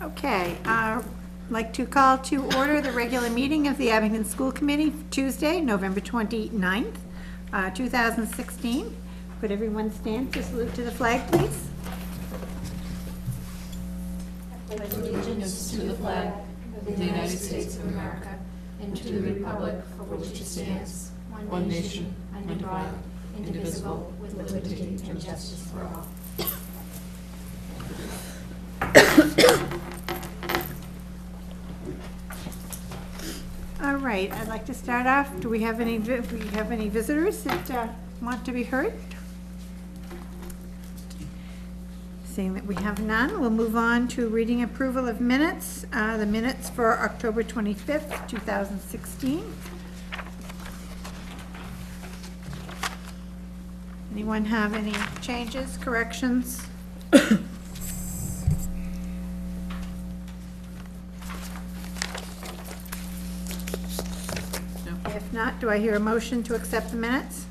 Okay, I'd like to call to order the regular meeting of the Abington School Committee, Tuesday, November 29th, 2016. Could everyone stand to salute to the flag, please? I pledge allegiance to the flag of the United States of America and to the republic for which it stands, one nation, under God, indivisible, with liberty and justice for all. All right, I'd like to start off. Do we have any visitors that want to be heard? Seeing that we have none, we'll move on to reading approval of minutes. The minutes for October 25th, 2016. Anyone have any changes, corrections? If not, do I hear a motion to accept the minutes?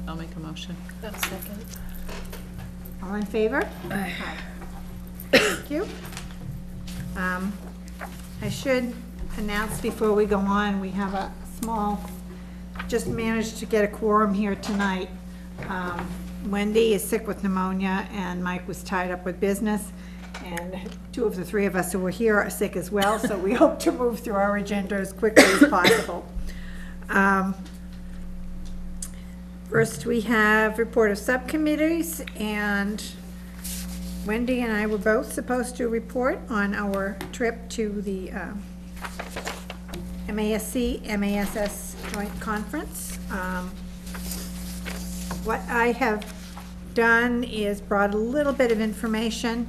I'll make a motion. I'll second. All in favor? Aye. Thank you. I should announce before we go on, we have a just managed to get a quorum here tonight. Wendy is sick with pneumonia and Mike was tied up with business. And two of the three of us who were here are sick as well, so we hope to move through our agenda as quickly as possible. First, we have report of subcommittees, and Wendy and I were both supposed to report on our trip to the MASC-MASS joint conference. What I have done is brought a little bit of information.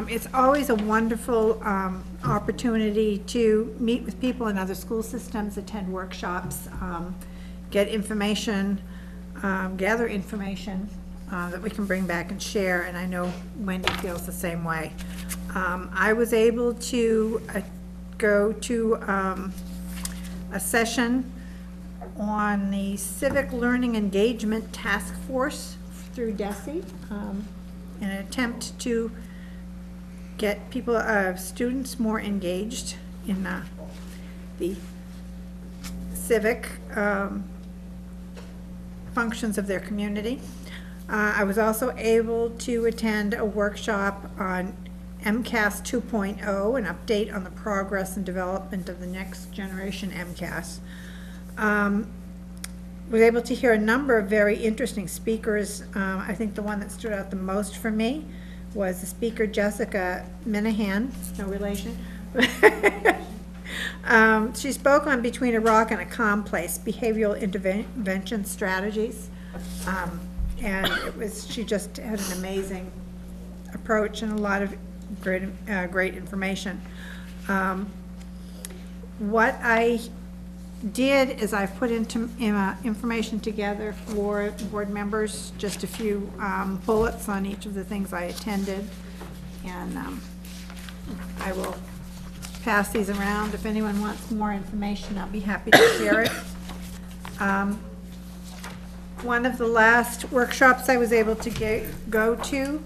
It's always a wonderful opportunity to meet with people in other school systems, attend workshops, get information, gather information that we can bring back and share, and I know Wendy feels the same way. I was able to go to a session on the Civic Learning Engagement Task Force through DESE in an attempt to get people, students more engaged in the civic functions of their community. I was also able to attend a workshop on MCAS 2.0, an update on the progress and development of the next generation MCAS. Was able to hear a number of very interesting speakers. I think the one that stood out the most for me was the speaker Jessica Minahan, no relation. She spoke on Between a Rock and a Calm Place, behavioral intervention strategies. And she just had an amazing approach and a lot of great information. What I did is I've put into information together for board members, just a few bullets on each of the things I attended, and I will pass these around. If anyone wants more information, I'll be happy to share it. One of the last workshops I was able to go to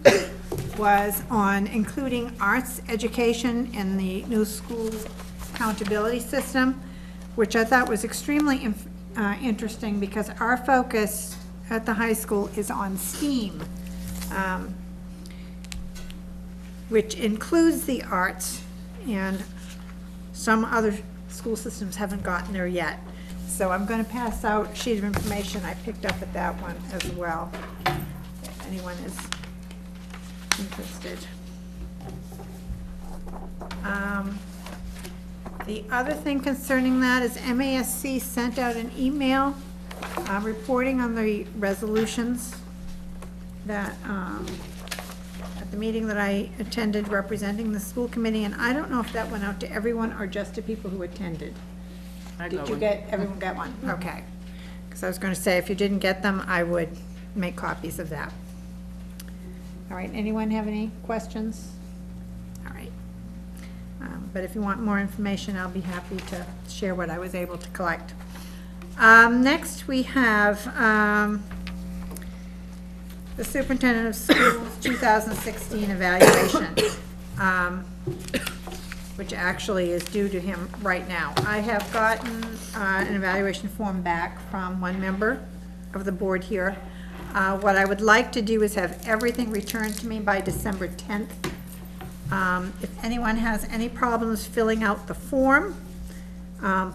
was on including arts education in the new school accountability system, which I thought was extremely interesting because our focus at the high school is on STEAM, which includes the arts, and some other school systems haven't gotten there yet. So I'm going to pass out a sheet of information I picked up at that one as well, if anyone is interested. The other thing concerning that is MASC sent out an email reporting on the resolutions that at the meeting that I attended representing the school committee, and I don't know if that went out to everyone or just to people who attended. Everyone got one? Okay. Because I was going to say, if you didn't get them, I would make copies of that. All right, anyone have any questions? All right. But if you want more information, I'll be happy to share what I was able to collect. Next, we have the Superintendent of Schools 2016 evaluation. which actually is due to him right now. I have gotten an evaluation form back from one member of the board here. What I would like to do is have everything returned to me by December 10th. If anyone has any problems filling out the form,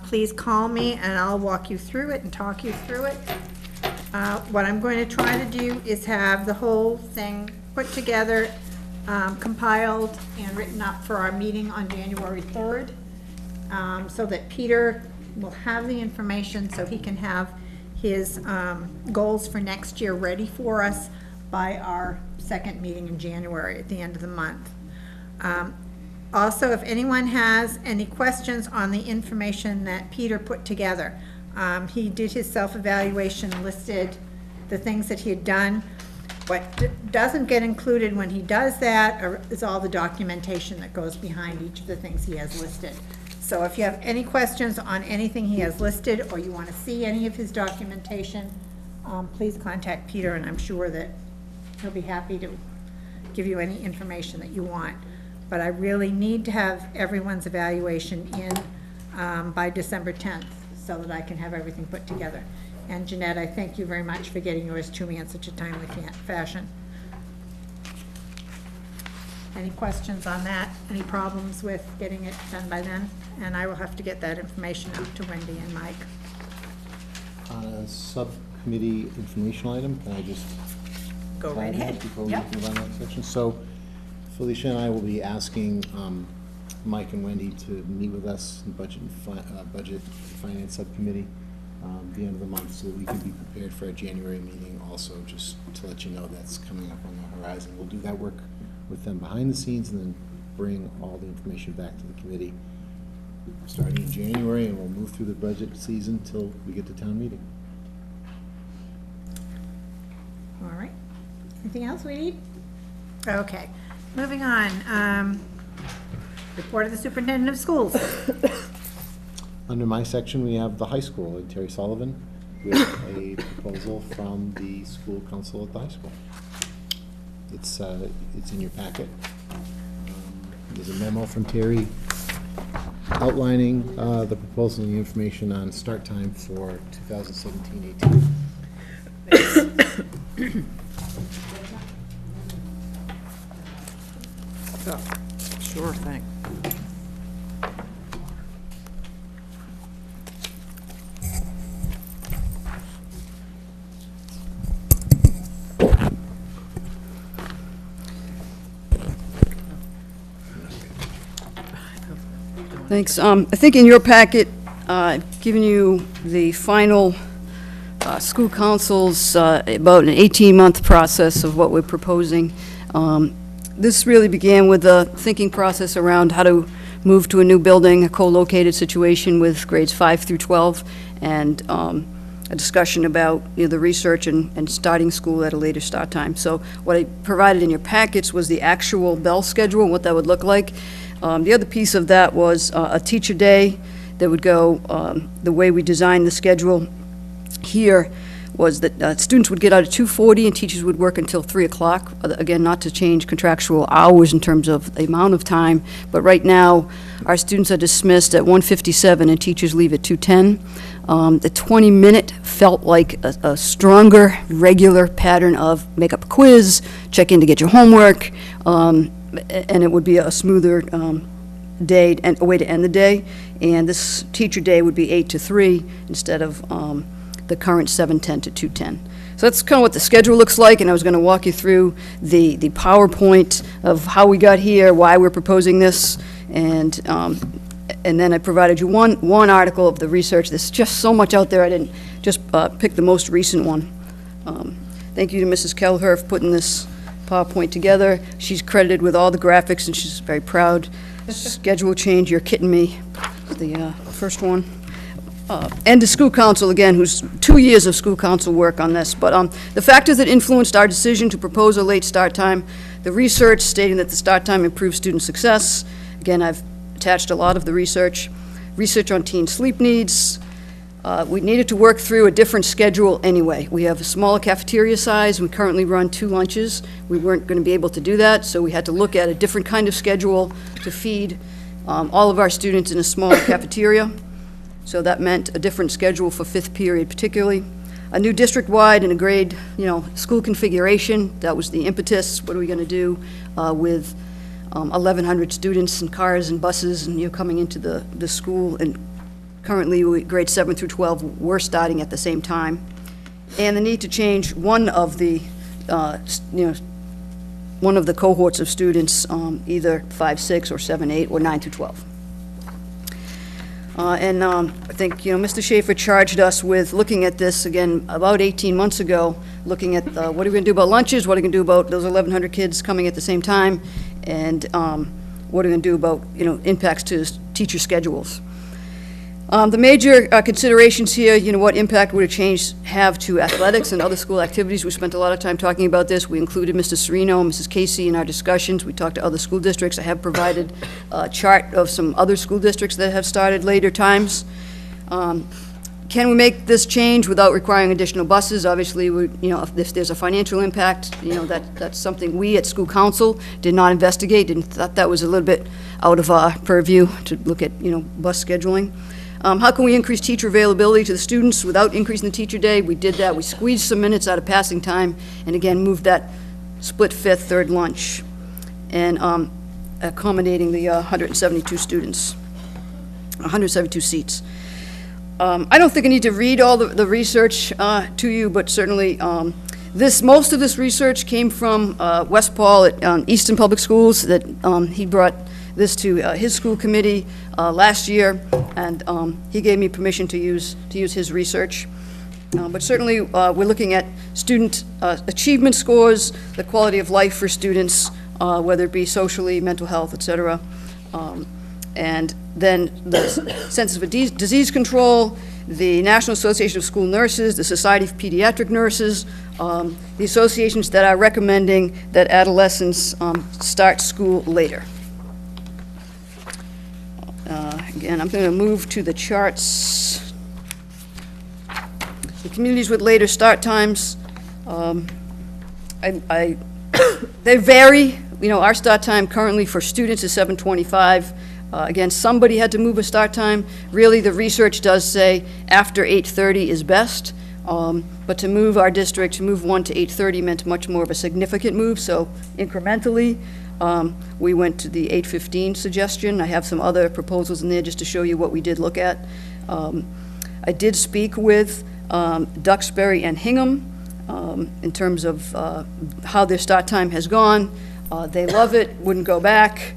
please call me and I'll walk you through it and talk you through it. What I'm going to try to do is have the whole thing put together, compiled and written up for our meeting on January 3rd, so that Peter will have the information so he can have his goals for next year ready for us by our second meeting in January at the end of the month. Also, if anyone has any questions on the information that Peter put together, he did his self-evaluation, listed the things that he had done. What doesn't get included when he does that is all the documentation that goes behind each of the things he has listed. So if you have any questions on anything he has listed, or you want to see any of his documentation, please contact Peter, and I'm sure that he'll be happy to give you any information that you want. But I really need to have everyone's evaluation in by December 10th, so that I can have everything put together. And Jeanette, I thank you very much for getting yours to me in such a timely fashion. Any questions on that? Any problems with getting it done by then? And I will have to get that information out to Wendy and Mike. On a subcommittee informational item, can I just Go right ahead. before we Yep. move on to that section? So Felicia and I will be asking Mike and Wendy to meet with us in budget and finance subcommittee the end of the month, so that we can be prepared for our January meeting. Also, just to let you know, that's coming up on the horizon. We'll do that work with them behind the scenes, and then bring all the information back to the committee starting in January, and we'll move through the budget season till we get to town meeting. All right. Anything else we need? Okay. Moving on. Report of the Superintendent of Schools. Under my section, we have the high school, and Terry Sullivan, with a proposal from the school council at the high school. It's in your packet. There's a memo from Terry outlining the proposal and the information on start time for 2017-18. Sure thing. Thanks. I think in your packet, I've given you the final school council's about an 18-month process of what we're proposing. This really began with the thinking process around how to move to a new building, a co-located situation with grades 5 through 12, and a discussion about the research and starting school at a later start time. So what I provided in your packets was the actual bell schedule and what that would look like. The other piece of that was a teacher day that would go, the way we designed the schedule here was that students would get out at 2:40 and teachers would work until 3 o'clock. Again, not to change contractual hours in terms of the amount of time, but right now our students are dismissed at 1:57 and teachers leave at 2:10. The 20-minute felt like a stronger, regular pattern of make up a quiz, check in to get your homework, and it would be a smoother day and a way to end the day. And this teacher day would be 8 to 3 instead of the current 7:10 to 2:10. So that's kind of what the schedule looks like, and I was going to walk you through the PowerPoint of how we got here, why we're proposing this, and then I provided you one article of the research. There's just so much out there. I didn't just pick the most recent one. Thank you to Mrs. Kelleher for putting this PowerPoint together. She's credited with all the graphics, and she's very proud. Schedule change, you're kidding me, the first one. And the school council, again, who's 2 years of school council work on this. But the factors that influenced our decision to propose a late start time, the research stating that the start time improves student success. Again, I've attached a lot of the research on teen sleep needs. We needed to work through a different schedule anyway. We have a smaller cafeteria size. We currently run 2 lunches. We weren't going to be able to do that, so we had to look at a different kind of schedule to feed all of our students in a smaller cafeteria, so that meant a different schedule for fifth period particularly. A new district-wide and a grade, school configuration, that was the impetus. What are we going to do with 1,100 students and cars and buses and, coming into the school? And currently, grades 7 through 12 were starting at the same time. And the need to change one of the cohorts of students, either 5-6 or 7-8 or 9-12. I think, Mr. Schaefer charged us with looking at this again about 18 months ago, looking at what are we going to do about lunches, what are we going to do about those 1,100 kids coming at the same time, and what are we going to do about, impacts to teacher schedules. The major considerations here, what impact would a change have to athletics and other school activities? We spent a lot of time talking about this. We included Mr. Serino and Mrs. Casey in our discussions. We talked to other school districts. I have provided a chart of some other school districts that have started later times. Can we make this change without requiring additional buses? Obviously, if there's a financial impact, that's something we at school council did not investigate, thought that was a little bit out of our purview to look at, bus scheduling. How can we increase teacher availability to the students without increasing the teacher day? We did that. We squeezed some minutes out of passing time, and again, moved that split fifth, third lunch, and accommodating the 172 students, 172 seats. I don't think I need to read all the research to you, but certainly most of this research came from West Paul at Easton Public Schools, that he brought this to his school committee last year, and he gave me permission to use his research. But certainly, we're looking at student achievement scores, the quality of life for students, whether it be socially, mental health, et cetera. And then the Centers for Disease Control, the National Association of School Nurses, the Society of Pediatric Nurses, the associations that are recommending that adolescents start school later. Again, I'm going to move to the charts. The communities with later start times, they vary. Our start time currently for students is 7:25. Again, somebody had to move a start time. Really, the research does say after 8:30 is best. But to move our district, to move one to 8:30 meant much more of a significant move, so incrementally, we went to the 8:15 suggestion. I have some other proposals in there just to show you what we did look at. I did speak with Duxbury and Hingham in terms of how their start time has gone. They love it, wouldn't go back,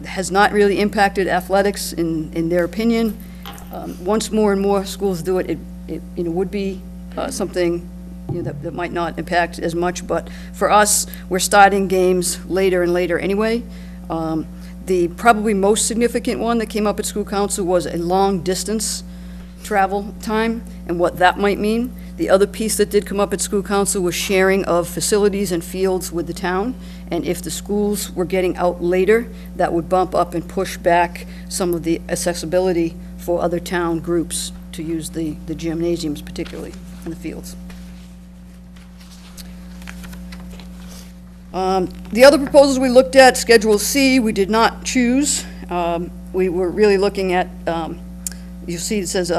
has not really impacted athletics in their opinion. Once more and more schools do it, it would be something that might not impact as much, but for us, we're starting games later and later anyway. The probably most significant one that came up at school council was a long distance travel time and what that might mean. The other piece that did come up at school council was sharing of facilities and fields with the town, and if the schools were getting out later, that would bump up and push back some of the accessibility for other town groups to use the gymnasiums particularly, and the fields. The other proposals we looked at, Schedule C, we did not choose. We were really looking at, you see it says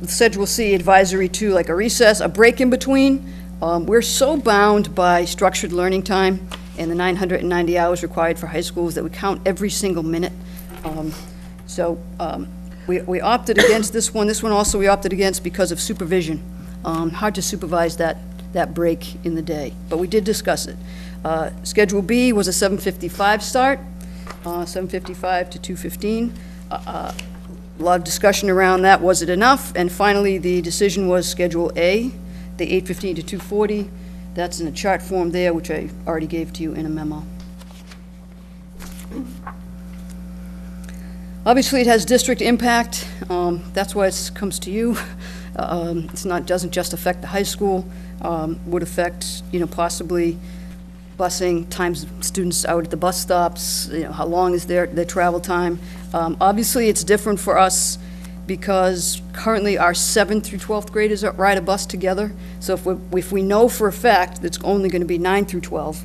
Schedule C, Advisory 2, like a recess, a break in between. We're so bound by structured learning time and the 990 hours required for high schools that we count every single minute. We opted against this one. This one also we opted against because of supervision. Hard to supervise that break in the day, but we did discuss it. Schedule B was a 7:55 start, 7:55 to 2:15. A lot of discussion around that, was it enough? And finally, the decision was Schedule A, the 8:15 to 2:40. That's in a chart form there, which I already gave to you in a memo. Obviously, it has district impact. That's why it comes to you. Doesn't just affect the high school. Would affect, possibly busing, times students out at the bus stops, how long is their travel time. Obviously, it's different for us because currently our 7th through 12th graders ride a bus together. So if we know for a fact that it's only going to be 9 through 12,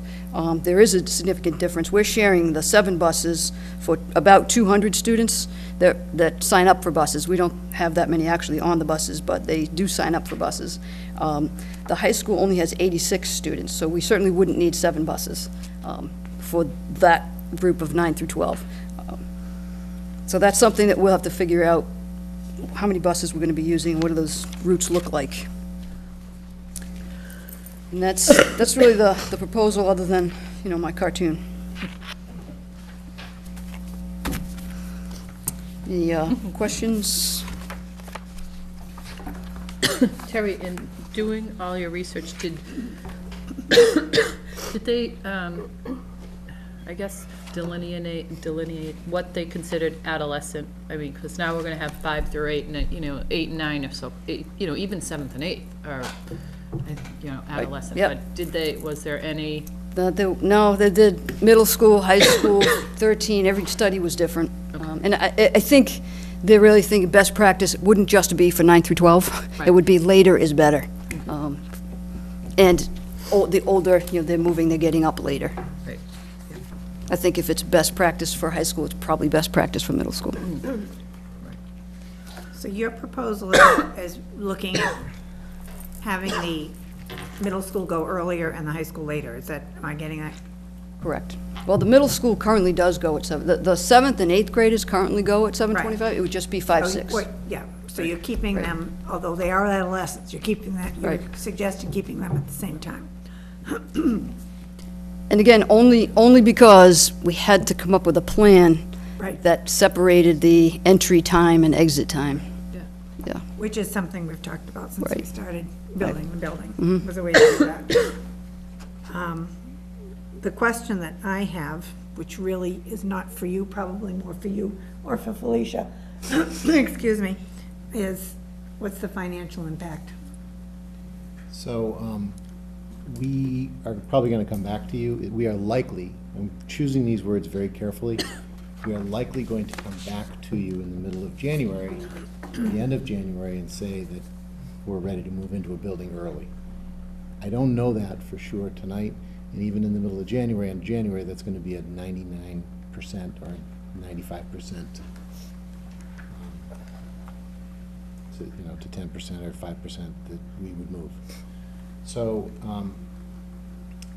there is a significant difference. We're sharing the 7 buses for about 200 students that sign up for buses. We don't have that many actually on the buses, but they do sign up for buses. The high school only has 86 students, so we certainly wouldn't need 7 buses for that group of 9 through 12. So that's something that we'll have to figure out, how many buses we're going to be using, and what do those routes look like. And that's really the proposal, other than, my cartoon. Any questions? Terry, in doing all your research, did they, I guess, delineate what they considered adolescent? I mean, because now we're going to have 5 through 8, and 8 and 9, or so, even 7th and 8th are, adolescent. Yep. But was there any? No, they did middle school, high school, 13, every study was different. And I think they really think best practice wouldn't just be for 9 through 12. Right. It would be later is better. And the older, they're moving, they're getting up later. Right. I think if it's best practice for high school, it's probably best practice for middle school. So your proposal is looking at having the middle school go earlier and the high school later. Am I getting that? Correct. Well, the middle school currently does go at 7. The 7th and 8th graders currently go at 7:25. Right. It would just be 5, Oh, 6. Yeah, so you're keeping Right. them, although they are adolescents, you're keeping that, you're Right. suggesting keeping them at the same time. And again, only because we had to come up with a plan Right. that separated the entry time and exit time. Yeah. Yeah. Which is something we've talked about since we Right. started building the building, was a way to do that. The question that I have, which really is not for you, probably more for you or for Felicia, excuse me, is what's the financial impact? So, we are probably gonna come back to you. We are likely, I'm choosing these words very carefully, we are likely going to come back to you in the middle of January, the end of January, and say that we're ready to move into a building early. I don't know that for sure tonight, and even in the middle of January, that's gonna be at 99% or 95%. To 10% or 5% that we would move. So,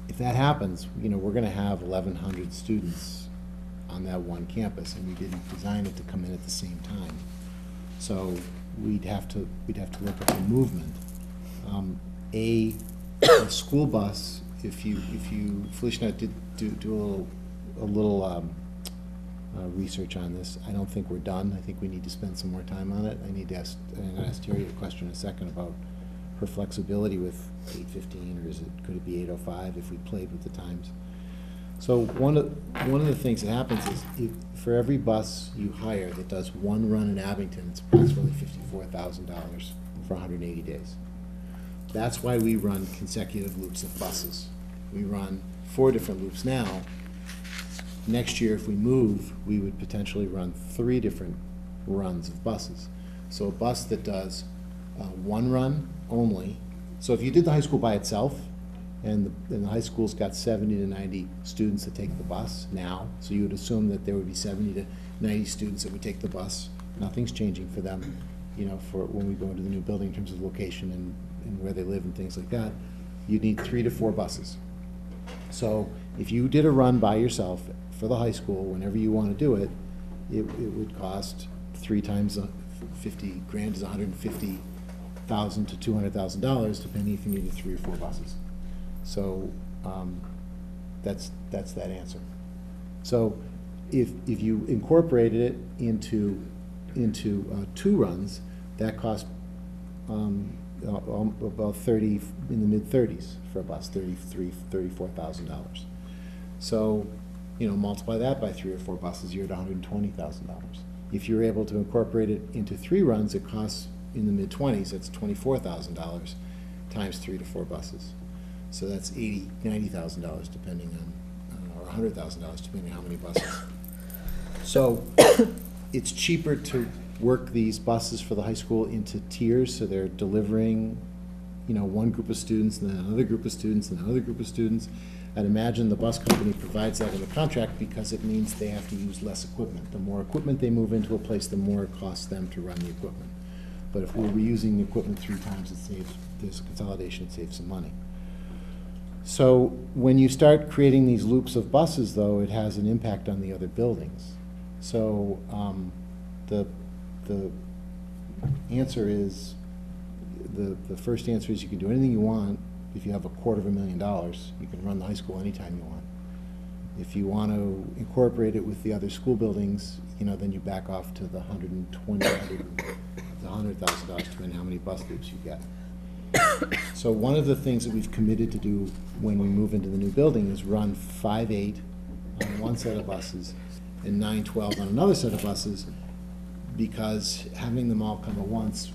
if that happens, we're gonna have 1,100 students on that one campus, and we didn't design it to come in at the same time. So, we'd have to look at the movement. A school bus, if you, Felicia and I did do a little research on this. I don't think we're done. I think we need to spend some more time on it. I'm gonna ask Terry a question in a second about her flexibility with 8:15, or could it be 8:05 if we played with the times? So one of the things that happens is for every bus you hire that does one run in Abington, it's approximately $54,000 for 180 days. That's why we run consecutive loops of buses. We run 4 different loops now. Next year, if we move, we would potentially run 3 different runs of buses. So a bus that does one run only, so if you did the high school by itself, and the high school's got 70 to 90 students that take the bus now, so you would assume that there would be 70 to 90 students that would take the bus. Nothing's changing for them, for when we go into the new building in terms of location and where they live and things like that. You'd need 3 to 4 buses. So if you did a run by yourself for the high school, whenever you want to do it, it would cost 3 times 50 grand is $150,000 to $200,000, depending if you needed 3 or 4 buses. So that's that answer. So if you incorporated it into 2 runs, that cost about 30, in the mid-30s for a bus, $34,000. So, multiply that by 3 or 4 buses, you're at $120,000. If you're able to incorporate it into 3 runs, it costs in the mid-20s, that's $24,000 times 3 to 4 buses. So that's $80,000, $90,000 depending on, or $100,000 depending on how many buses. So it's cheaper to work these buses for the high school into tiers, so they're delivering, you know, one group of students, and then another group of students, and another group of students. I'd imagine the bus company provides that in the contract because it means they have to use less equipment. The more equipment they move into a place, the more it costs them to run the equipment. But if we're reusing the equipment 3 times, it saves, there's a consolidation, it saves some money. So when you start creating these loops of buses, though, it has an impact on the other buildings. So the answer is, the first answer is you can do anything you want. If you have $250,000, you can run the high school anytime you want. If you want to incorporate it with the other school buildings, you know, then you back off to the $100,000, depending how many bus loops you get. So one of the things that we've committed to do when we move into the new building is run 5-8 on one set of buses and 9-12 on another set of buses, because having them all come at once,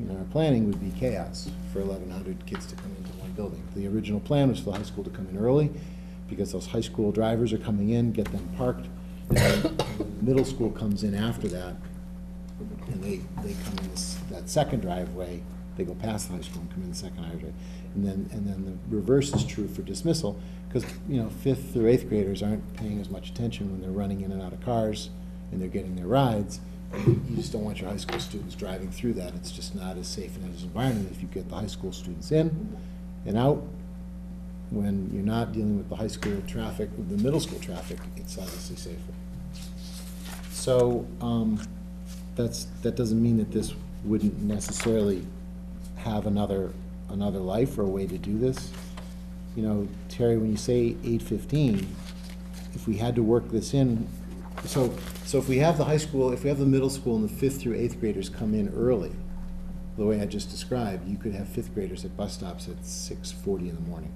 our planning would be chaos for 1,100 kids to come into one building. The original plan was for the high school to come in early, because those high school drivers are coming in, get them parked, and then the middle school comes in after that, and they come in that second driveway, they go past the high school and come in the second driveway. And then the reverse is true for dismissal, because, 5th through 8th graders aren't paying as much attention when they're running in and out of cars and they're getting their rides. You just don't want your high school students driving through that. It's just not as safe an environment if you get the high school students in and out. When you're not dealing with the high school traffic, with the middle school traffic, it's obviously safer. So that doesn't mean that this wouldn't necessarily have another life or a way to do this. Terry, when you say 8:15, if we had to work this in, so if we have the high school, if we have the middle school and the 5th through 8th graders come in early, the way I just described, you could have 5th graders at bus stops at 6:40 in the morning,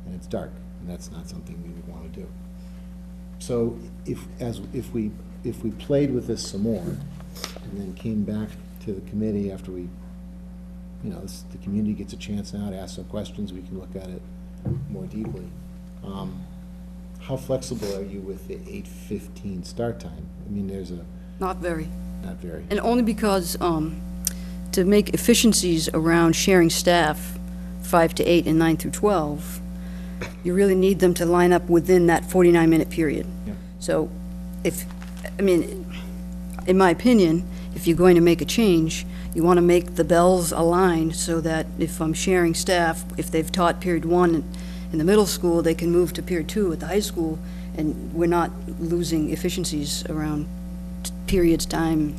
and it's dark, and that's not something we would want to do. So if we played with this some more, and then came back to the committee after we, the community gets a chance now to ask some questions, we can look at it more deeply. How flexible are you with the 8:15 start time? I mean, Not very. Not very. And only because, to make efficiencies around sharing staff, 5 to 8 and 9 through 12, you really need them to line up within that 49-minute period. Yeah. So in my opinion, if you're going to make a change, you want to make the bells align so that if I'm sharing staff, if they've taught period 1 in the middle school, they can move to period 2 at the high school, and we're not losing efficiencies around periods, time.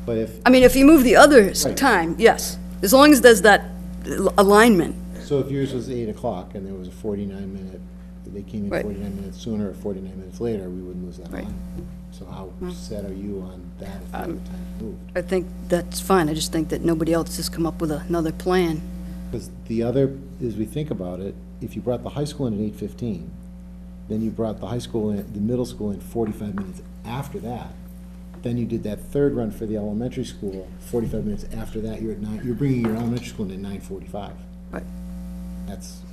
But if If you move the other Right. time, yes, as long as there's that alignment. So if yours was 8 o'clock and there was a 49-minute, they came in Right. 49 minutes sooner or 49 minutes later, we wouldn't lose that Right. line. So how set are you on that if the other time moved? I think that's fine, I just think that nobody else has come up with another plan. Because the other, as we think about it, if you brought the high school in at 8:15, then you brought the high school in, the middle school in 45 minutes after that, then you did that third run for the elementary school, 45 minutes after that, you're bringing your elementary school in at 9:45. Right.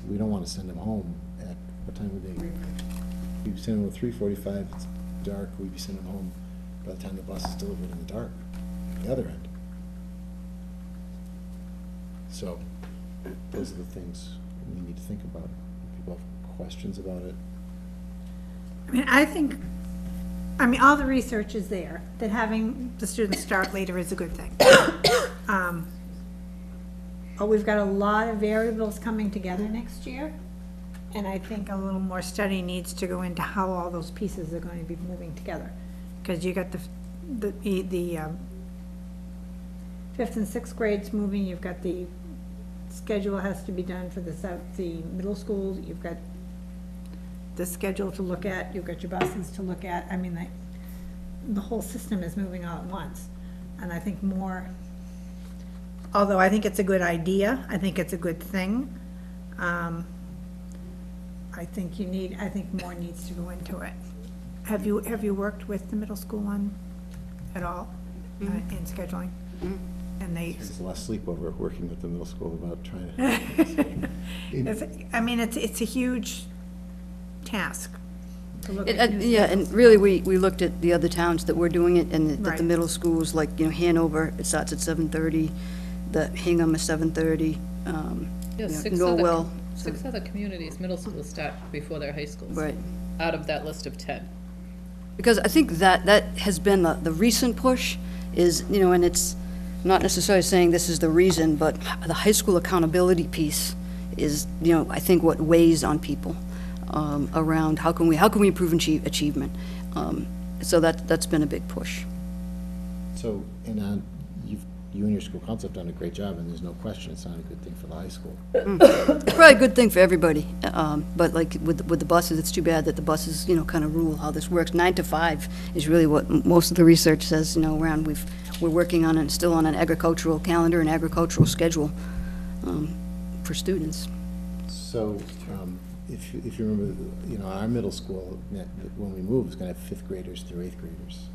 We don't want to send them home at, what time would they? We'd send them at 3:45, it's dark, we'd be sending them home by the time the bus is delivered in the dark, the other end. So, those are the things we need to think about. If people have questions about it. All the research is there, that having the students start later is a good thing. We've got a lot of variables coming together next year, and I think a little more study needs to go into how all those pieces are going to be moving together. Because you got the 5th and 6th grades moving, you've got the schedule has to be done for the middle schools, you've got the schedule to look at, you've got your buses to look at. The whole system is moving all at once. And I think although I think it's a good idea, I think it's a good thing, I think more needs to go into it. Have you worked with the middle school at all in scheduling? And There's less sleepover working with the middle school about trying to. it's a huge task. to look at new Yeah, and really, we looked at the other towns that were doing it, and that the Right. middle schools, like, Hanover, it starts at 7:30, the Hingham is 7:30, Yeah, you know, Norwell. six other communities, middle schools start before their high schools. Right. Out of that list of 10. Because I think that has been the recent push is, and it's not necessarily saying this is the reason, but the high school accountability piece is, I think what weighs on people around how can we improve achievement. So that's been a big push. So, and you and your school council have done a great job, and there's no question it's not a good thing for the high school. It's probably a good thing for everybody, but like with the buses, it's too bad that the buses, kind of rule how this works. 9 to 5 is really what most of the research says, around we're working on and still on an agricultural calendar and agricultural schedule for students. So, if you remember, our middle school, when we moved, was gonna have 5th graders through 8th graders.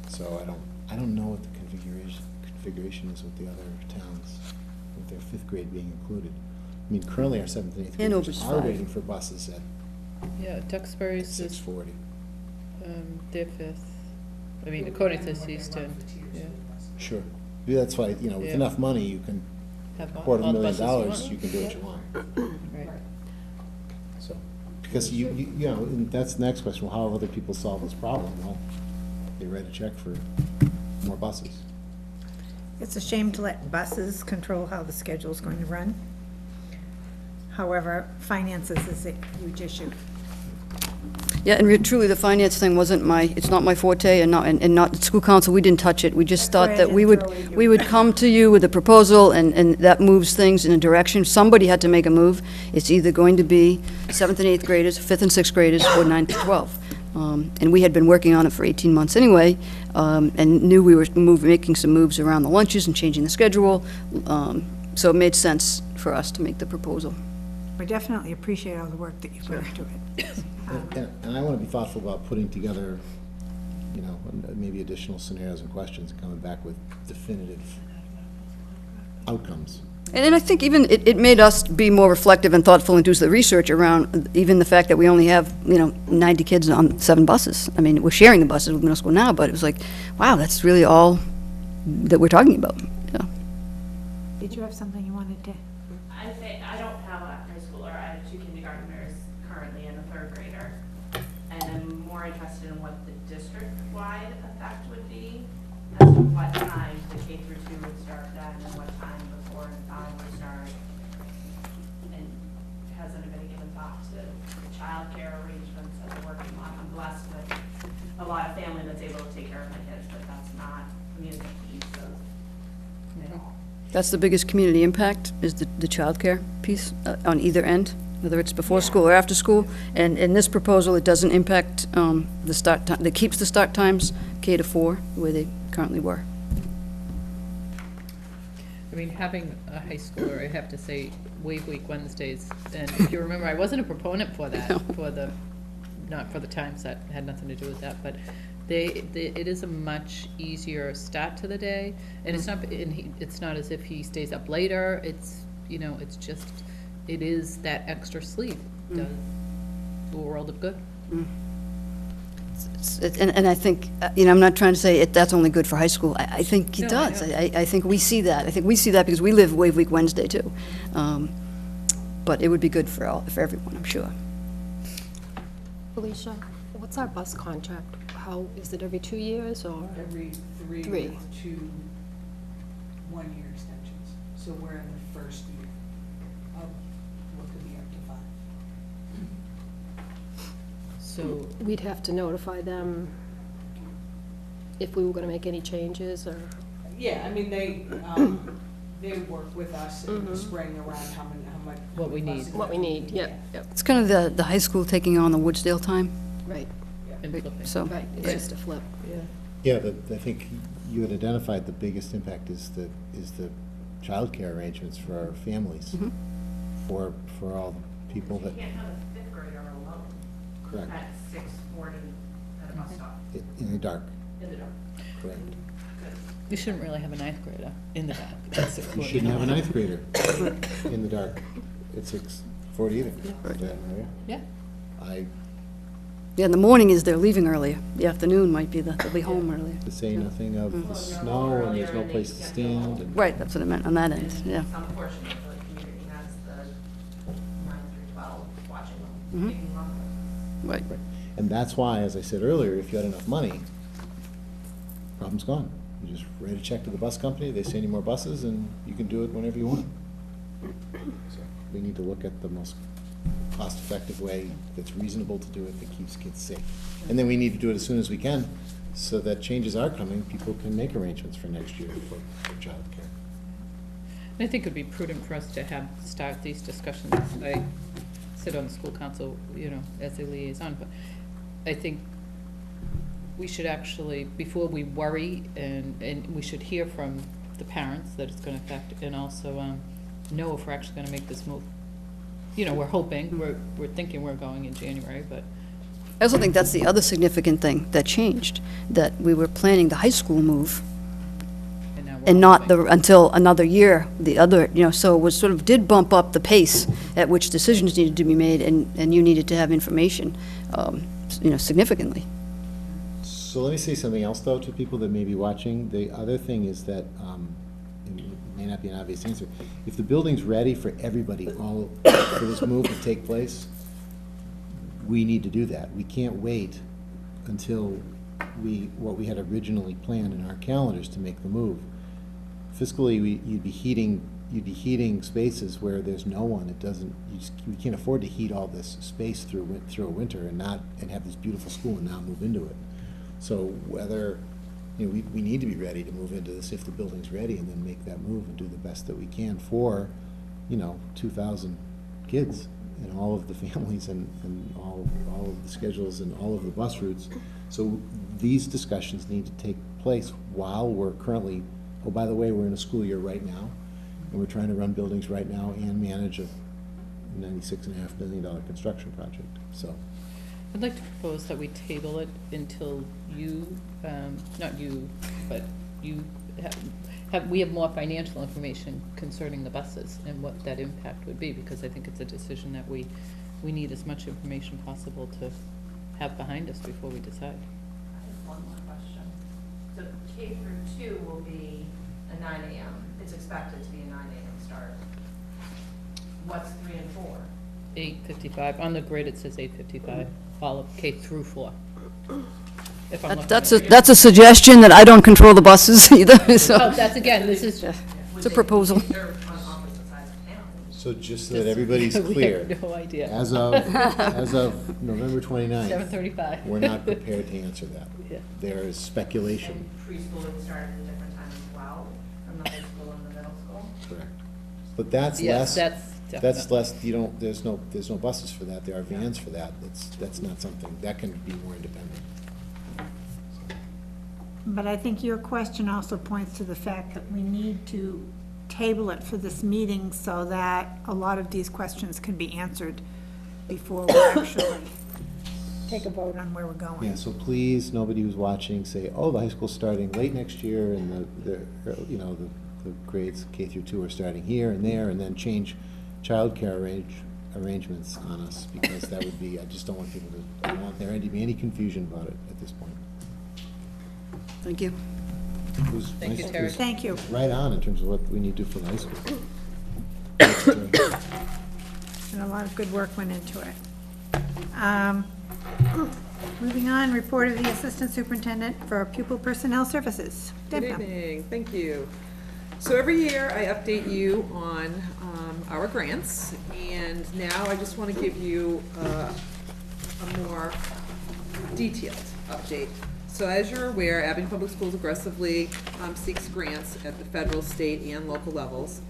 So I don't know what the configuration is with the other towns, with their 5th grade being included. I mean, currently our 7th and 8th Hanover's graders are 5. waiting for buses at Yeah, Duxbury's is 6:40. their 5th. I mean, according to Easton, yeah. Sure. Yeah, that's why, with Yeah. enough money, you can, Have all the buses you $250,000, want. you can do what you want. Right. So, because and that's the next question, well, how have other people solved this problem? Well, they write a check for more buses. It's a shame to let buses control how the schedule's going to run. However, finances is a huge issue. Yeah, and truly, the finance thing it's not my forte, and not the school council, we didn't touch it. We just thought that we would come to you with a proposal, and that moves things in a direction. Somebody had to make a move. It's either going to be 7th and 8th graders, 5th and 6th graders, or 9th to 12. And we had been working on it for 18 months anyway, and knew we were making some moves around the lunches and changing the schedule. So it made sense for us to make the proposal. We definitely appreciate all the work that you put into it. And I want to be thoughtful about putting together, maybe additional scenarios and questions, and coming back with definitive outcomes. And I think even it made us be more reflective and thoughtful and do the research around even the fact that we only have, 90 kids on 7 buses. I mean, we're sharing the buses with middle school now, but it was like, wow, that's really all that we're talking about. Yeah. Did you have something you wanted to? I say, I don't have a high schooler, I have 2 kindergartners currently and a 3rd grader. And I'm more interested in what the district-wide effect would be, as to what time the K through 2 would start then, and what time the 4 and 5 would start. And has anybody given thought to childcare arrangements that we're working on? I'm blessed with a lot of family that's able to take care of my kids, but that's not community piece of it all. That's the biggest community impact, is the childcare piece on either end, whether it's before school or after school. And in this proposal, it doesn't impact the start time, it keeps the start times K to 4, the way they currently were. I mean, having a high schooler, I have to say, Wave Week Wednesdays, and if you remember, I wasn't a proponent for that, not for the times, that had nothing to do with that, but it is a much easier start to the day, and it's not as if he stays up later, it's just, it is that extra sleep, does a world of good. And I think, I'm not trying to say that's only good for high school. I think it No, I does. know. I think we see that. I think we see that because we live Wave Week Wednesday, too. But it would be good for everyone, I'm sure. Alicia, what's our bus contract? How, is it every 2 years or? Every three Three. with 2 one-year extensions. So we're in the first year of what could be up to 5. So, We'd have to notify them if we were gonna make any changes or? Yeah, I mean, they work with us in the spring around how much. What we need. buses What we that need, yep, yep, It's kind of the high school taking on the Woodsdale time, right, and flipping. so. right, it's just a flip. Yeah, I think you had identified the biggest impact is the childcare arrangements for our families, for all the people that, You can't have a 5th grader alone correct, at 6:40 at a bus stop in the dark, in the dark. correct. You shouldn't really have a 9th grader in the back. That's a You shouldn't have a 9th grader in the dark at 6:40 either. Right. Yeah, Maria? Yeah. I Yeah, the morning is they're leaving earlier. The afternoon might be that they'll be home earlier. To say nothing of the snow and there's no place to stand and. Right, that's what I meant on that end, yeah. Some portion of the community has the 9 through 12 watching them, Mhm. taking off. Right. And that's why, as I said earlier, if you had enough money, problem's gone. You just write a check to the bus company, they send you more buses, and you can do it whenever you want. So we need to look at the most cost-effective way that's reasonable to do it, that keeps kids safe. And then we need to do it as soon as we can, so that changes are coming, people can make arrangements for next year for childcare. I think it'd be prudent for us to start these discussions. I sit on the school council, as a liaison, but I think we should actually, before we worry, and we should hear from the parents that it's gonna affect, and also, know if we're actually gonna make this move. We're hoping, we're thinking we're going in January, but I also think that's the other significant thing that changed, that we were planning the high school move and now we're and not hoping. until another year, so it was sort of, did bump up the pace at which decisions needed to be made, and you needed to have information, significantly. So let me say something else, though, to people that may be watching. The other thing is that, it may not be an obvious answer, if the building's ready for everybody, for this move to take place, we need to do that. We can't wait until what we had originally planned in our calendars to make the move. Fiscally, you'd be heating spaces where there's no one. We can't afford to heat all this space through a winter and have this beautiful school and not move into it. So whether, we need to be ready to move into this if the building's ready, and then make that move and do the best that we can for, 2,000 kids and all of the families and all of the schedules and all of the bus routes. So these discussions need to take place while we're currently, oh, by the way, we're in a school year right now, and we're trying to run buildings right now and manage a $96.5 million construction project, so. I'd like to propose that we table it until you, not you, but you we have more financial information concerning the buses and what that impact would be, because I think it's a decision that we need as much information possible to have behind us before we decide. I have one more question. So K through 2 will be a 9 AM. It's expected to be a 9 AM start. What's 3 and 4? 8:55, on the grid it says 8:55, all of K through 4. If I'm looking That's at it. a suggestion, that I don't control the buses either, so. Oh, that's, again, this is. It's a proposal. They're on opposite sides of town. So just so that everybody's We clear, have no idea. as of November 29th, 7:35. we're not prepared to answer that. Yeah. There is speculation. And preschool would start at a different time as well, from the high school and the middle school. Correct. But that's Yes, less, that's that's definitely. less, there's no buses for that, there are vans for that, that's not something, that can be more independent. But I think your question also points to the fact that we need to table it for this meeting so that a lot of these questions can be answered before we actually take a vote on where we're going. Yeah, so please, nobody who's watching, say, oh, the high school's starting late next year, and the grades K through 2 are starting here and there, and then change childcare arrangements on us, because that would be, I just don't want people to, I don't want there to be any confusion about it at this point. Thank you. It was Thank you, nice- it Terry. was Thank you. Right on in terms of what we need to do for the high school. And a lot of good work went into it. Moving on, report of the Assistant Superintendent for Pupil Personnel Services. Good Deborah. evening, thank you. So every year I update you on our grants, and now I just want to give you a more detailed update. So as you're aware, Abington Public Schools aggressively seeks grants at the federal, state, and local levels.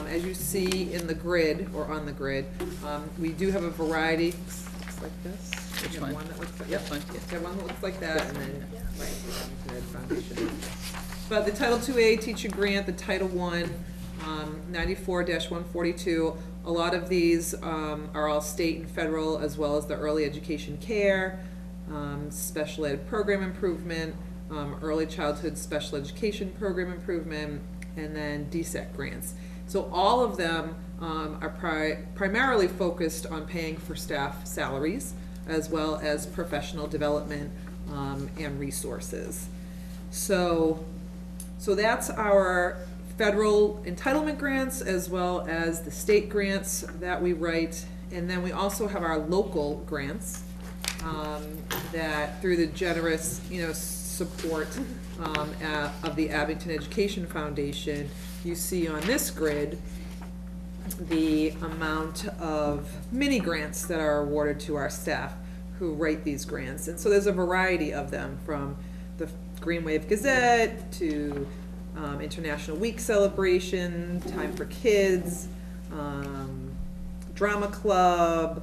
As you see in the grid, or on the grid, we do have a variety, looks like this. Which We have one? that looks like, This yep, one, yeah. we have one that looks like that, and then, right, we have foundation. But the Title II-A teacher grant, the Title I, 94-142, a lot of these are all state and federal, as well as the early education care, special ed program improvement, early childhood special education program improvement, and then DSEC grants. So all of them are primarily focused on paying for staff salaries. as well as professional development and resources. So that's our federal entitlement grants as well as the state grants that we write. And then we also have our local grants that through the generous, support of the Abington Education Foundation, you see on this grid the amount of mini grants that are awarded to our staff who write these grants. And so there's a variety of them, from the Green Wave Gazette to International Week Celebration, Time for Kids, Drama Club,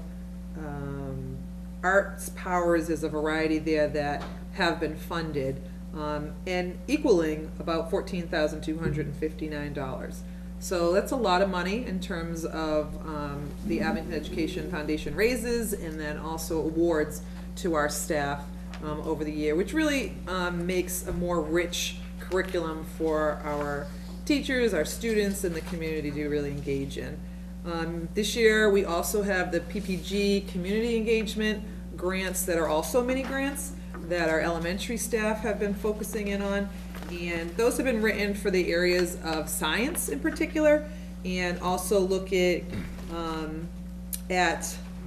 Arts Powers. There's a variety there that have been funded, and equaling about $14,259. So that's a lot of money in terms of the Abington Education Foundation raises, and then also awards to our staff over the year, which really makes a more rich curriculum for our teachers, our students, and the community to really engage in. This year, we also have the PPG Community Engagement grants that are also mini grants that our elementary staff have been focusing in on. And those have been written for the areas of science in particular, and also look at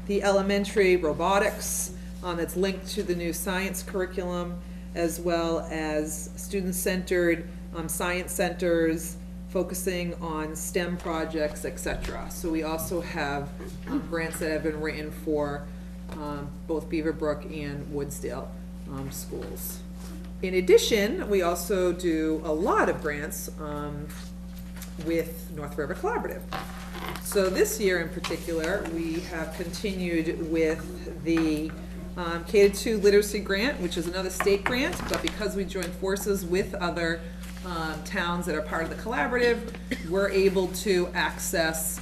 the elementary robotics that's linked to the new science curriculum, as well as student-centered science centers focusing on STEM projects, etc. So we also have grants that have been written for both Beaverbrook and Woodsdale schools. In addition, we also do a lot of grants with North River Collaborative. So this year in particular, we have continued with the K-2 Literacy Grant, which is another state grant, but because we joined forces with other towns that are part of the collaborative, we're able to access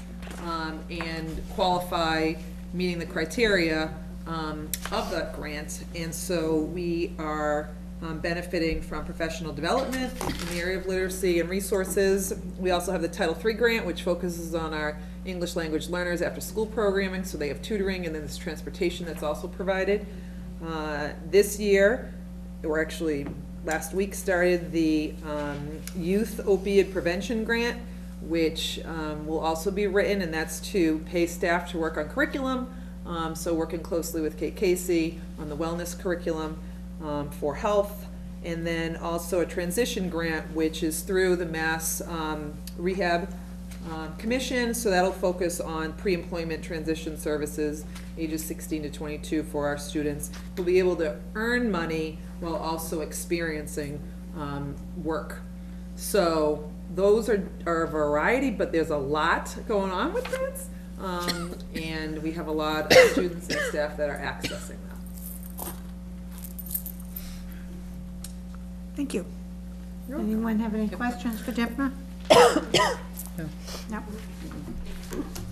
and qualify meeting the criteria of that grant. And so we are benefiting from professional development in the area of literacy and resources. We also have the Title III grant, which focuses on our English language learners after school programming, so they have tutoring, and then there's transportation that's also provided. This year, or actually last week, started the Youth Opioid Prevention Grant, which will also be written, and that's to pay staff to work on curriculum. So working closely with Kate Casey on the wellness curriculum for health, and then also a transition grant, which is through the Mass Rehab Commission. So that'll focus on pre-employment transition services, ages 16 to 22 for our students. We'll be able to earn money while also experiencing work. So those are a variety, but there's a lot going on with grants. And we have a lot of students and staff that are accessing them. Thank you. Anyone have any questions for Deborah? No.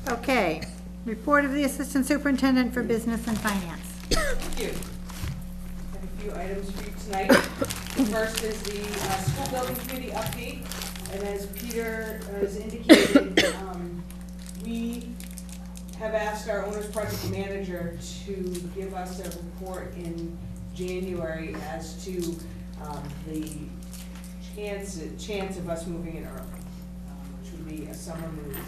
Okay, report of the Assistant Superintendent for Business and Finance. Thank you. I have a few items for you tonight. The first is the school building committee update, and as Peter has indicated, we have asked our owner's project manager to give us a report in January as to the chance of us moving in early, which would be a summer move.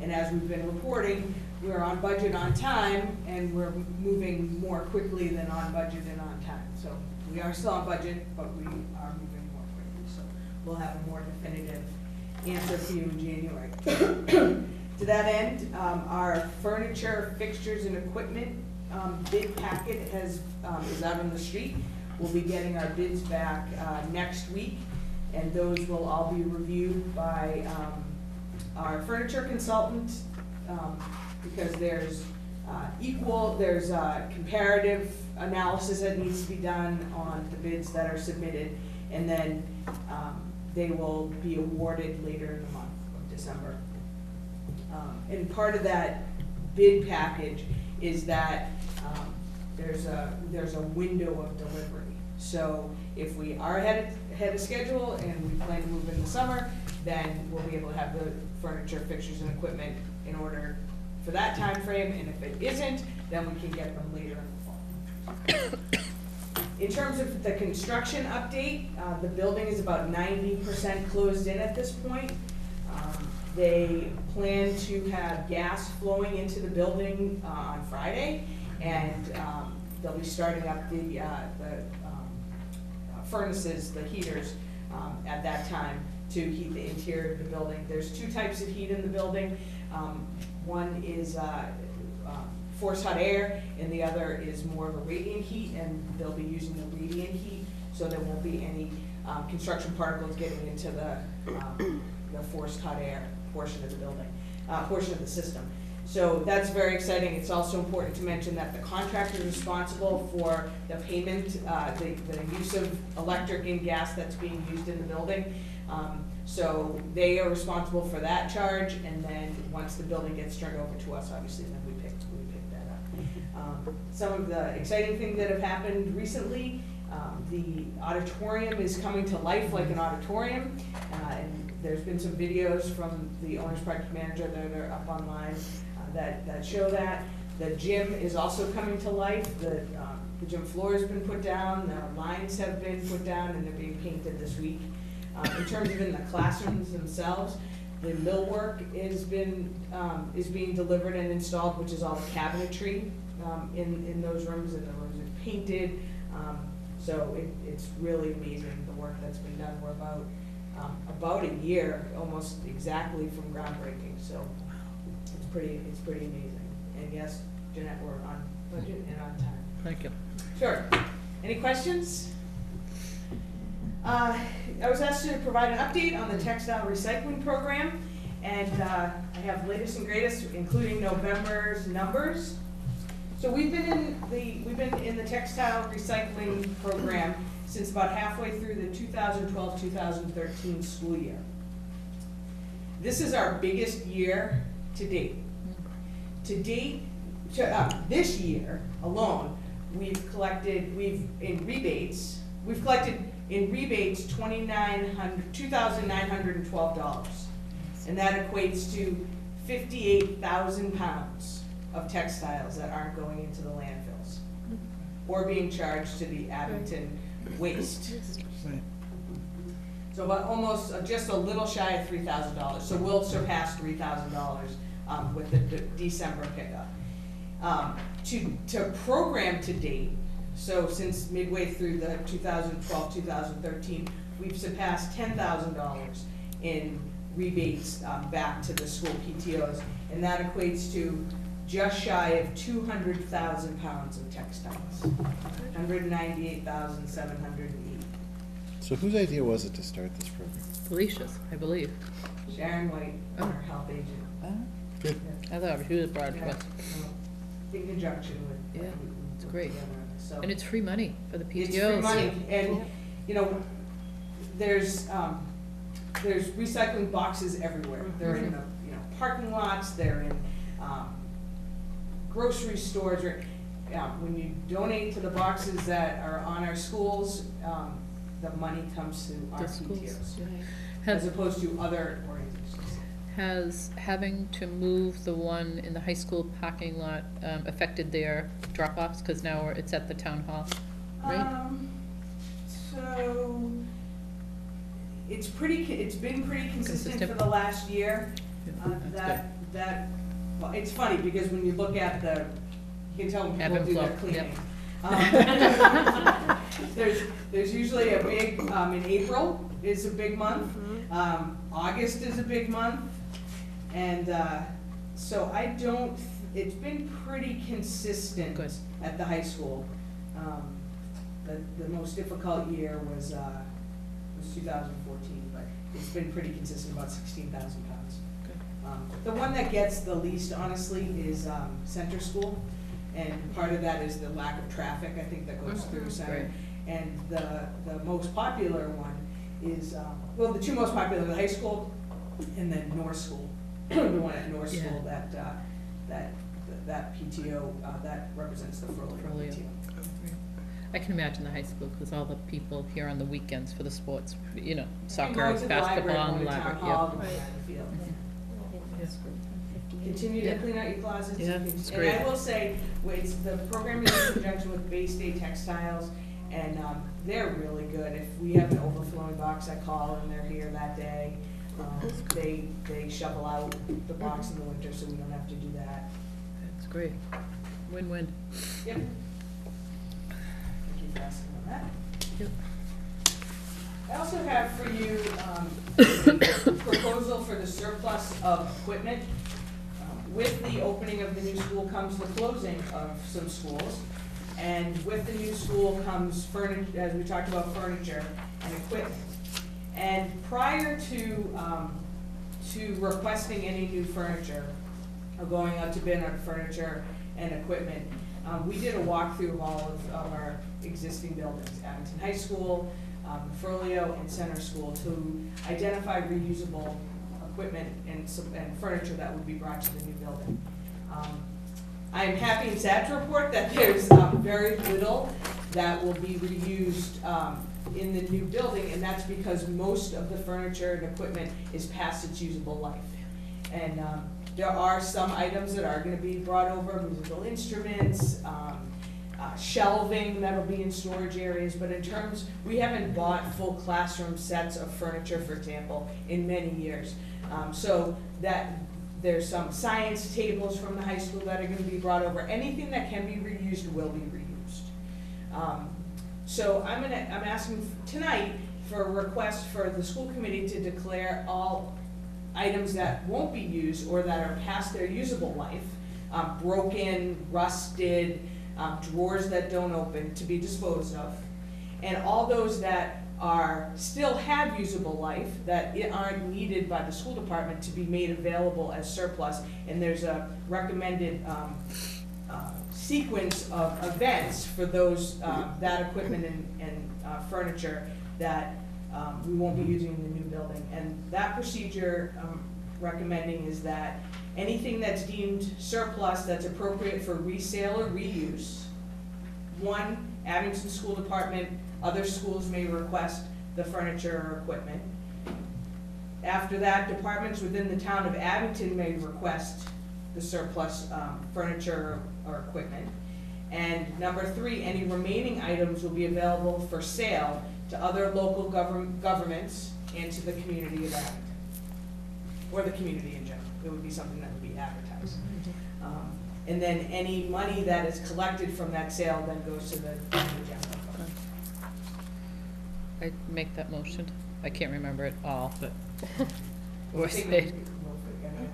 And as we've been reporting, we're on budget, on time, and we're moving more quickly than on budget and on time. So we are still on budget, but we are moving more quickly. So we'll have a more definitive answer for you in January. To that end, our furniture, fixtures, and equipment bid packet is out on the street. We'll be getting our bids back next week, and those will all be reviewed by our furniture consultant, because there's comparative analysis that needs to be done on the bids that are submitted, and then they will be awarded later in the month of December. And part of that bid package is that there's a window of delivery. So if we are ahead of schedule and we plan to move in the summer, then we'll be able to have the furniture, fixtures, and equipment in order for that time frame. And if it isn't, then we can get them later in the fall. In terms of the construction update, the building is about 90% closed in at this point. They plan to have gas flowing into the building on Friday, and they'll be starting up the furnaces, the heaters, at that time to heat the interior of the building. There's two types of heat in the building. One is forced hot air, and the other is more of a radiant heat, and they'll be using the radiant heat, so there won't be any construction particles getting into the forced hot air portion of the building, portion of the system. So that's very exciting. It's also important to mention that the contractor is responsible for the payment, the use of electric and gas that's being used in the building. So they are responsible for that charge, and then once the building gets turned over to us, obviously, then we pick that up. Some of the exciting things that have happened recently, the auditorium is coming to life like an auditorium, and there's been some videos from the owner's project manager that are up online that show that. The gym is also coming to life. The gym floor has been put down, the lines have been put down, and they're being painted this week. In terms of in the classrooms themselves, the millwork is being delivered and installed, which is all the cabinetry in those rooms, and the rooms are painted. So it's really amazing, the work that's been done. We're about a year, almost exactly, from groundbreaking, so it's pretty amazing. And yes, Jeanette, we're on budget and on time. Thank you. Sure. Any questions? I was asked to provide an update on the textile recycling program, and I have latest and greatest, including November's numbers. So we've been in the textile recycling program since about halfway through the 2012-2013 school year. This is our biggest year to date. This year alone, we've collected in rebates $2,912, and that equates to 58,000 pounds of textiles that aren't going into the landfills or being charged to the Abington waste. So about just a little shy of $3,000. So we'll surpass $3,000 with the December pickup. To program to date, so since midway through the 2012-2013, we've surpassed $10,000 in rebates back to the school PTOs, and that equates to just shy of 200,000 pounds of textiles, 198,780. So whose idea was it to start this program? Felicia's, I believe. Sharon White, our health agent. Good. I thought she was brought to us. In conjunction with. Yeah, it's great. So And it's free money for the PTOs. it's free money, and, you know, there's recycling boxes everywhere. They're in the, parking lots, they're in, grocery stores, or, when you donate to the boxes that are on our schools, the money comes to our The schools, PTOs, yeah. as opposed to other organizations. Has having to move the one in the high school parking lot affected their drop-offs? Because now it's at the town hall, right? So, it's been pretty consistent for the last year. That's Well, it's funny, because when you look at you can tell when Ebb people and do their flow, cleaning. There's usually a big, in April is a big month, August is a big month, and, so it's been pretty consistent Good. at the high school. The most difficult year was 2014, but it's been pretty consistent, about 16,000 pounds. The one that gets the least, honestly, is Center School, and part of that is the lack of traffic, I think, that goes through Center. Right. And the most popular one is, the two most popular are the high school and then North School. The one at North Yeah. School that PTO, that represents the Furley Furley. PTO. I can imagine the high school, because all the people here on the weekends for the sports, And soccer, going to the library, basketball, going and to town library, hall, yeah. going around the field. continue to Yeah. clean out your closets. Yeah, You can- it's And great. I will say, the program is in conjunction with Bay State Textiles, and they're really good. If we have an overflowing box, I call and they're here that day. They shovel out the box in the winter, so we don't have to do that. That's great. Win-win. Yep. Thank you for asking on that. Yep. I also have for you a proposal for the surplus of equipment. With the opening of the new school comes the closing of some schools. And with the new school comes furniture, as we talked about, furniture and equipment. And prior to requesting any new furniture, or going out to bid on furniture and equipment, we did a walkthrough of all of our existing buildings, Abington High School, Furlio, and Center School, to identify reusable equipment and furniture that would be brought to the new building. I am happy and sad to report that there's very little that will be reused in the new building, and that's because most of the furniture and equipment is past its usable life. And there are some items that are gonna be brought over, musical instruments, shelving that'll be in storage areas, but in terms, we haven't bought full classroom sets of furniture, for example, in many years. So that, there's some science tables from the high school that are gonna be brought over. Anything that can be reused will be reused. So I'm asking tonight for a request for the school committee to declare all items that won't be used or that are past their usable life, broken, rusted, drawers that don't open, to be disposed of. And all those that still have usable life, that aren't needed by the school department, to be made available as surplus. And there's a recommended sequence of events for those, that equipment and furniture that we won't be using in the new building. And that procedure recommending is that anything that's deemed surplus that's appropriate for resale or reuse, one, Abington School Department, other schools may request the furniture or equipment. After that, departments within the town of Abington may request the surplus furniture or equipment. And number three, any remaining items will be available for sale to other local governments and to the community of Abington, or the community in general. It would be something that would be advertised. And then any money that is collected from that sale then goes to the general fund. I'd make that motion. I can't remember it all, but. I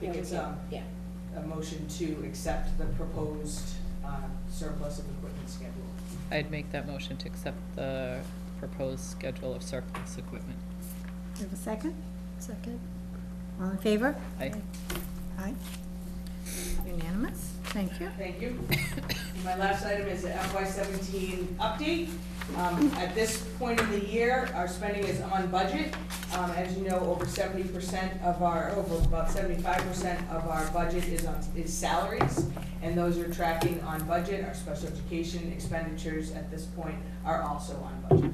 think it's a motion to accept the proposed surplus of equipment schedule. I'd make that motion to accept the proposed schedule of surplus equipment. Do you have a second? Second? All in favor? Aye. Aye. Unanimous, thank you. Thank you. My last item is the FY17 update. At this point in the year, our spending is on budget. As you know, over 70% of over about 75% of our budget is salaries, and those are tracking on budget. Our special education expenditures at this point are also on budget.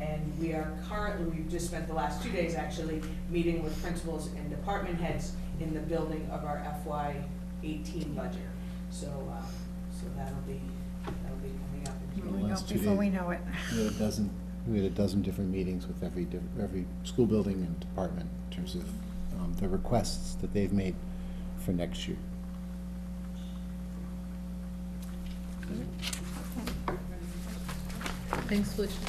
And we are currently, we've just spent the last 2 days actually meeting with principals and department heads in the building of our FY18 budget. So that'll be coming up in June. The last 2 Before days. we know it. We had a dozen different meetings with every school building and department in terms of the requests that they've made for next year. Thanks, Felicia.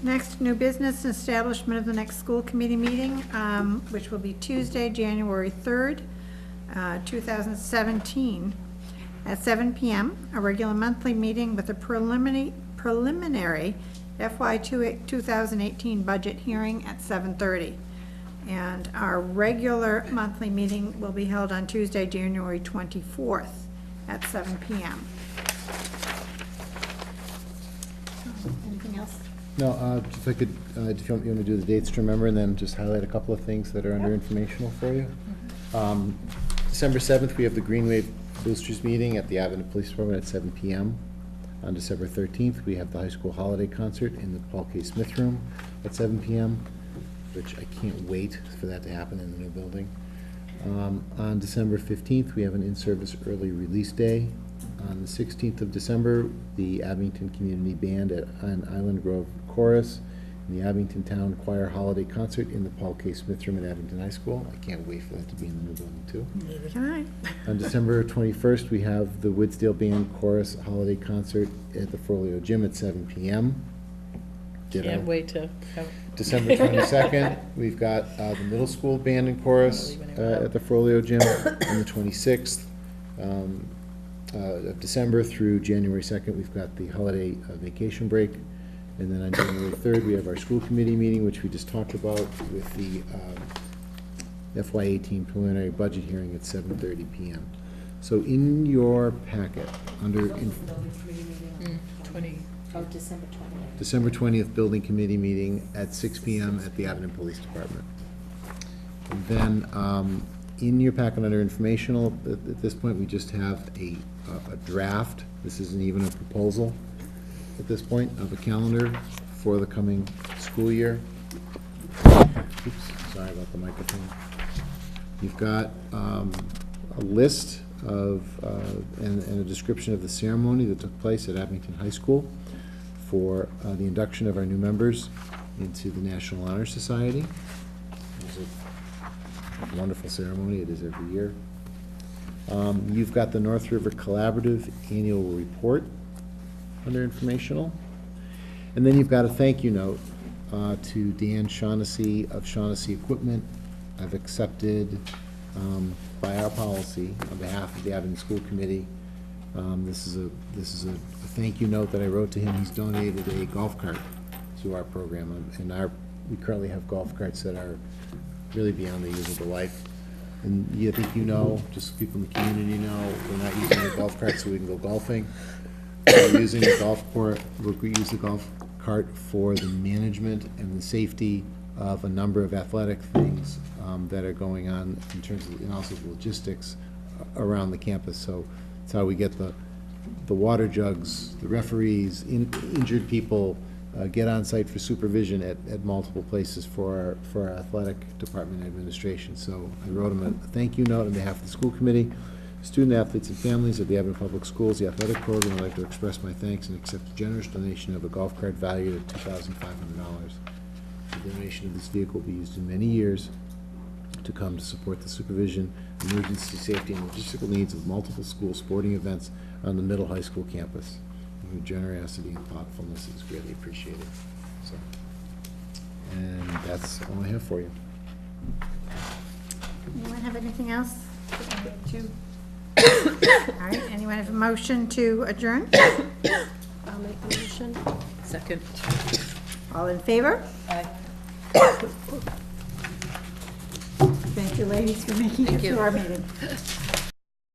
Next, new business, establishment of the next school committee meeting, which will be Tuesday, January 3rd, 2017, at 7 p.m., a regular monthly meeting with a preliminary FY 2018 budget hearing at 7:30. And our regular monthly meeting will be held on Tuesday, January 24th, at 7 p.m. Anything else? No, if I could, if you want me to do the dates to remember, and then just highlight a couple of things that are under informational for you. December 7th, we have the Green Wave Boosters meeting at the Abington Police Department at 7 p.m. On December 13th, we have the high school holiday concert in the Paul K. Smith Room at 7 p.m., which I can't wait for that to happen in the new building. On December 15th, we have an in-service early release day. On the 16th of December, the Abington Community Band and Island Grove Chorus, and the Abington Town Choir Holiday Concert in the Paul K. Smith Room at Abington High School. I can't wait for that to be in the new building, too. Neither can I. On December 21st, we have the Woodsdale Band Chorus Holiday Concert at the Forleo Gym at 7 p.m. Ditto. Can't wait to have. December 22nd, we've got the middle school band and chorus at the Forleo Gym on the 26th of December through January 2nd. We've got the holiday vacation break. And then on January 3rd, we have our school committee meeting, which we just talked about, with the FY18 preliminary budget hearing at 7:30 p.m. So in your packet, under Building committee meeting on 20. Oh, December 20th. December 20th building committee meeting at 6 p.m. at the Abington Police Department. And then in your packet under informational, at this point, we just have a draft. This isn't even a proposal at this point of a calendar for the coming school year. Oops, sorry about the microphone. You've got a list of, and a description of the ceremony that took place at Abington High School for the induction of our new members into the National Honor Society. It was a wonderful ceremony. It is every year. You've got the North River Collaborative Annual Report under informational. And then you've got a thank you note to Dan Shaughnessy of Shaughnessy Equipment. I've accepted, by our policy, on behalf of the Abington School Committee, this is a thank you note that I wrote to him. He's donated a golf cart to our program, and we currently have golf carts that are really beyond their usable life. And you think you know, just so people in the community know, we're not using the golf cart so we can go golfing. We're using the we use the golf cart for the management and the safety of a number of athletic things that are going on in terms of, and also the logistics around the campus. So it's how we get the water jugs, the referees, injured people get on site for supervision at multiple places for our athletic department administration. So I wrote them a thank you note on behalf of the school committee, student athletes and families of the Abington Public Schools, the athletic program. I'd like to express my thanks and accept a generous donation of a golf cart valued at $2,500. The donation of this vehicle will be used in many years to come to support the supervision, emergency safety, and logistical needs of multiple school sporting events on the middle high school campus. Your generosity and thoughtfulness is greatly appreciated. So, and that's all I have for you. Anyone have anything else? All right, anyone have a motion to adjourn? I'll make the motion. Second. All in favor? Aye. Thank you, ladies, for making it Thank you. to our meeting.